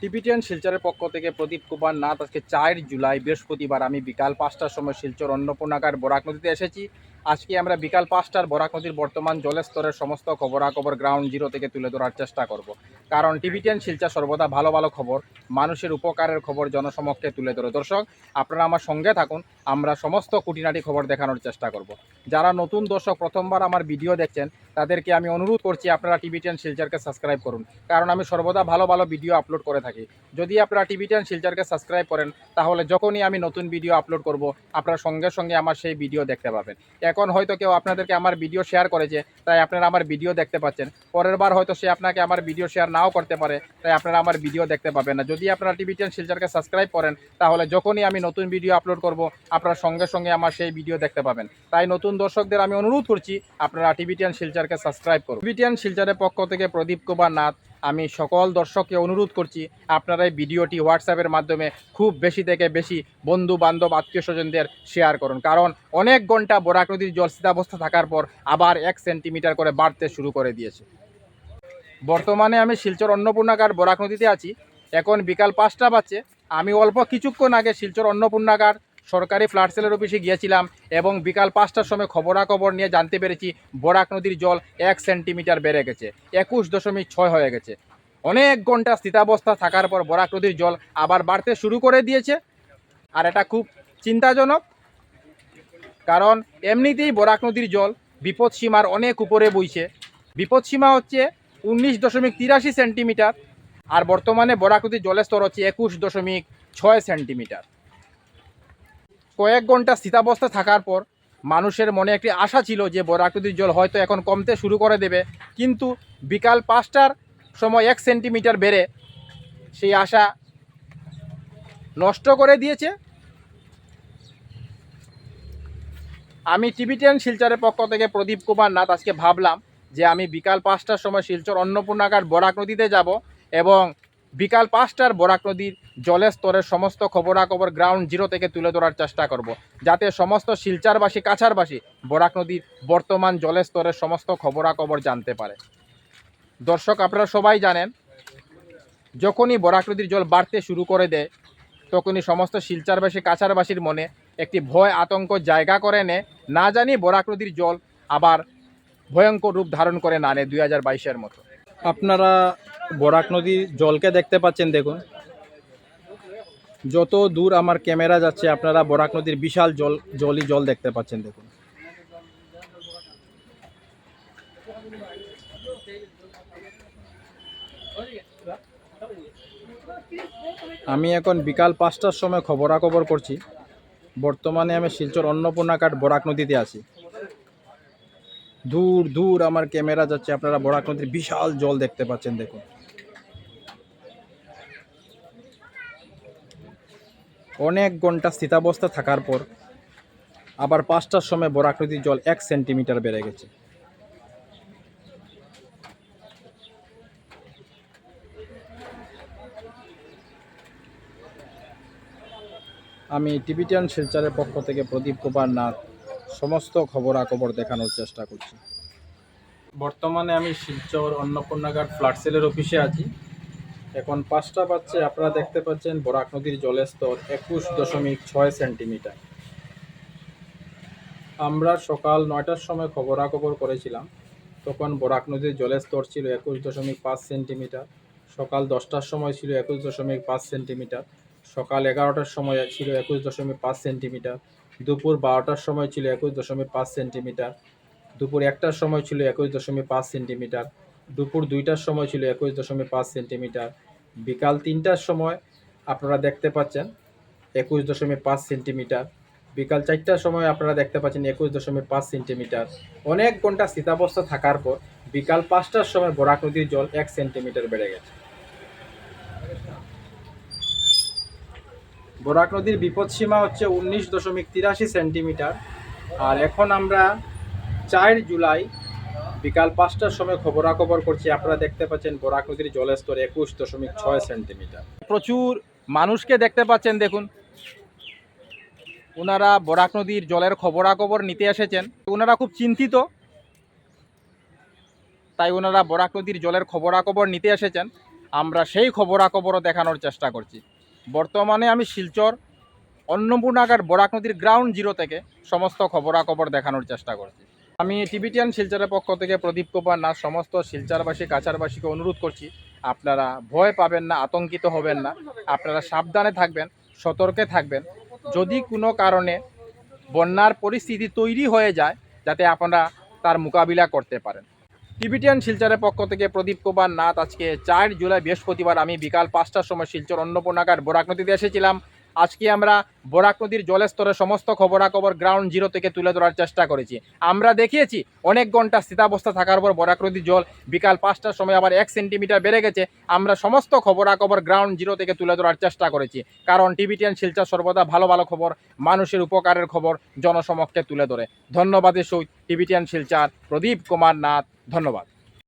Tibetan শিলচরের পক্ষ থেকে প্রদীপ কুমার নাথ। আজকে 4 জুলাই বৃহস্পতিবার আমি বিকাল 5টার সময় শিলচর অন্নপূর্ণাঘাট বরাক নদীতে এসেছি। আজকে আমরা বিকাল 5টার বরাক নদীর বর্তমান জলস্তরের সমস্ত খবরাখবর গ্রাউন্ড জিরো থেকে তুলে ধরার চেষ্টা করব। কারণ টিবিটিয়ান শিলচর সর্বদা ভালো ভালো খবর, মানুষের উপকারের খবর জনসমক্ষে তুলে ধরে। দর্শক, আপনারা আমার সঙ্গে থাকুন, আমরা সমস্ত খুঁটিনাটি খবর দেখানোর চেষ্টা করব। যারা নতুন দর্শক প্রথমবার আমার ভিডিও দেখছেন তাদেরকে আমি অনুরোধ করছি আপনারা টিবিটিয়ান শিলচরকে সাবস্ক্রাইব করুন, কারণ আমি সর্বদা ভালো ভালো ভিডিও আপলোড করে থাকি। যদি আপনারা টিবিটিয়ান শিলচরকে সাবস্ক্রাইব করেন তাহলে যখনই আমি নতুন ভিডিও আপলোড করব আপনারা সঙ্গে সঙ্গে আমার সেই ভিডিও দেখতে পাবেন। এখন হয়তো কেউ আপনাদেরকে আমার ভিডিও শেয়ার করেছে তাই আপনারা আমার ভিডিও দেখতে পাচ্ছেন, পরের বার হয়তো সে আপনাকে আমার ভিডিও শেয়ার নাও করতে পারে, তাই আপনারা আমার ভিডিও দেখতে পাবেন না। যদি আপনারা টিবিটিয়ান শিলচরকে সাবস্ক্রাইব করেন তাহলে যখনই আমি নতুন ভিডিও আপলোড করব আপনারা সঙ্গে সঙ্গে আমার সেই ভিডিও দেখতে পাবেন। তাই নতুন দর্শকদের আমি অনুরোধ করছি আপনারা টিবিটিয়ান শিলচরকে সাবস্ক্রাইব করুন। টিবিটিয়ান শিলচরের পক্ষ থেকে প্রদীপ কুমার নাথ। আমি সকল দর্শককে অনুরোধ করছি আপনারা এই ভিডিওটি হোয়াটসঅ্যাপের মাধ্যমে খুব বেশি থেকে বেশি বন্ধু বান্ধব আত্মীয় স্বজনদের শেয়ার করুন, কারণ অনেক ঘন্টা বরাক নদীর জল স্থিতাবস্থা থাকার পর আবার 1 সেন্টিমিটার করে বাড়তে শুরু করে দিয়েছে। বর্তমানে আমি শিলচর অন্নপূর্ণাঘাট বরাক নদীতে আছি। এখন বিকাল 5টা বাজছে। আমি অল্প কিছুক্ষণ আগে শিলচর অন্নপূর্ণাঘাট সরকারি ফ্লাড সেলের অফিসে গিয়েছিলাম এবং বিকাল 5টার সময় খবরাখবর নিয়ে জানতে পেরেছি বরাক নদীর জল 1 সেন্টিমিটার বেড়ে গেছে, 21.6 হয়ে গেছে। অনেক ঘন্টা স্থিতাবস্থা থাকার পর বরাক নদীর জল আবার বাড়তে শুরু করে দিয়েছে। আর এটা খুব চিন্তাজনক, কারণ এমনিতেই বরাক নদীর জল বিপদসীমার অনেক উপরে বইছে। বিপদসীমা হচ্ছে 19.83 সেন্টিমিটার, আর বর্তমানে বরাক নদীর জলের স্তর হচ্ছে 21.6 সেন্টিমিটার। কয়েক ঘন্টা স্থিতাবস্থা থাকার পর মানুষের মনে একটি আশা ছিল যে বরাক নদীর জল হয়তো এখন কমতে শুরু করে দেবে, কিন্তু বিকাল 5টার সময় 1 সেন্টিমিটার বেড়ে সেই আশা নষ্ট করে দিয়েছে। আমি টিবিটিয়ান শিলচরের পক্ষ থেকে প্রদীপ কুমার নাথ আজকে ভাবলাম যে আমি বিকাল 5টার সময় শিলচর অন্নপূর্ণাঘাট বরাক নদীতে যাব এবং বিকাল 5টার বরাক নদীর জলের স্তরের সমস্ত খবরাখবর গ্রাউন্ড জিরো থেকে তুলে ধরার চেষ্টা করব, যাতে সমস্ত শিলচরবাসী কাছারবাসী বরাক নদীর বর্তমান জলের স্তরের সমস্ত খবরাখবর জানতে পারে। দর্শক, আপনারা সবাই জানেন যখনই বরাক নদীর জল বাড়তে শুরু করে দেয় তখনই সমস্ত শিলচরবাসী কাছারবাসীর মনে একটি ভয় আতঙ্ক জায়গা করে নেয়, না জানি বরাক নদীর জল আবার ভয়ঙ্কর রূপ ধারণ করে না নেয় 2022-এর মতো। আপনারা বরাক নদীর জলকে দেখতে পাচ্ছেন, দেখুন যত দূর আমার ক্যামেরা যাচ্ছে আপনারা বরাক নদীর বিশাল জল দেখতে পাচ্ছেন, দেখুন। আমি এখন বিকাল 5টার সময় খবরাখবর করছি। বর্তমানে আমি শিলচর অন্নপূর্ণাঘাট বরাক নদীতে আছি। দূর দূর আমার ক্যামেরা যাচ্ছে, আপনারা বরাক নদীর বিশাল জল দেখতে পাচ্ছেন, দেখুন। অনেক ঘন্টা স্থিতাবস্থা থাকার পর আবার 5টার সময় বরাক নদীর জল 1 সেন্টিমিটার বেড়ে গেছে। আমি টিবিটিয়ান শিলচরের পক্ষ থেকে প্রদীপ কুমার নাথ সমস্ত খবরাখবর দেখানোর চেষ্টা করছি। বর্তমানে আমি শিলচর অন্নপূর্ণাঘাট ফ্লাড সেলের অফিসে আছি। এখন 5টা বাজছে। আপনারা দেখতে পাচ্ছেন বরাক নদীর জলের স্তর 21.6 সেন্টিমিটার। আমরা সকাল 9টার সময় খবরাখবর করেছিলাম, তখন বরাক নদীর জলের স্তর ছিল 21.5 সেন্টিমিটার। সকাল 10টার সময় ছিল 21.5 সেন্টিমিটার। সকাল 11টার সময় ছিল 21.5 সেন্টিমিটার। দুপুর 12টার সময় ছিল 21.5 সেন্টিমিটার। দুপুর 1টার সময় ছিল 21.5 সেন্টিমিটার। দুপুর 2টার সময় ছিল 21.5 সেন্টিমিটার। বিকাল 3টার সময় আপনারা দেখতে পাচ্ছেন 21.5 সেন্টিমিটার। বিকাল 4টার সময় আপনারা দেখতে পাচ্ছেন 21.5 সেন্টিমিটার। অনেক ঘন্টা স্থিতাবস্থা থাকার পর বিকাল 5টার সময় বরাক নদীর জল 1 সেন্টিমিটার বেড়ে গেছে। বরাক নদীর বিপদসীমা হচ্ছে 19.83 সেন্টিমিটার। আর এখন আমরা 4 জুলাই বিকাল 5টার সময় খবরাখবর করছি। আপনারা দেখতে পাচ্ছেন বরাক নদীর জলের স্তর 21.6 সেন্টিমিটার। প্রচুর মানুষকে দেখতে পাচ্ছেন, দেখুন ওনারা বরাক নদীর জলের খবরাখবর নিতে এসেছেন। ওনারা খুব চিন্তিত, তাই ওনারা বরাক নদীর জলের খবরাখবর নিতে এসেছেন। আমরা সেই খবরাখবরও দেখানোর চেষ্টা করছি। বর্তমানে আমি শিলচর অন্নপূর্ণাগার বরাক নদীর গ্রাউন্ড জিরো থেকে সমস্ত খবরাখবর দেখানোর চেষ্টা করছি। আমি টিবিটিয়ান শিলচরের পক্ষ থেকে প্রদীপ কুমার নাথ সমস্ত শিলচরবাসী কাছারবাসীকে অনুরোধ করছি, আপনারা ভয় পাবেন না, আতঙ্কিত হবেন না, আপনারা সাবধানে থাকবেন, সতর্কে থাকবেন। যদি কোনো কারণে বন্যার পরিস্থিতি তৈরি হয়ে যায়, যাতে আপনারা তার মোকাবিলা করতে পারেন। টিবিটিয়ান শিলচরের পক্ষ থেকে প্রদীপ কুমার নাথ। আজকে 4 জুলাই বৃহস্পতিবার আমি বিকাল 5টার সময় শিলচর অন্নপূর্ণাগার বরাক নদীতে এসেছিলাম। আজকে আমরা বরাক নদীর জলস্তরের সমস্ত খবরাখবর গ্রাউন্ড জিরো থেকে তুলে ধরার চেষ্টা করেছি। আমরা দেখিয়েছি অনেক ঘন্টা স্থিতাবস্থা থাকার পর বরাক নদীর জল বিকাল 5টার সময় আবার 1 সেন্টিমিটার বেড়ে গেছে। আমরা সমস্ত খবরাখবর গ্রাউন্ড জিরো থেকে তুলে ধরার চেষ্টা করেছি, কারণ টিবিটিয়ান শিলচর সর্বদা ভালো ভালো খবর, মানুষের উপকারের খবর জনসমক্ষে তুলে ধরে। ধন্যবাদের সহিত টিবিটিয়ান শিলচর প্রদীপ কুমার নাথ। ধন্যবাদ।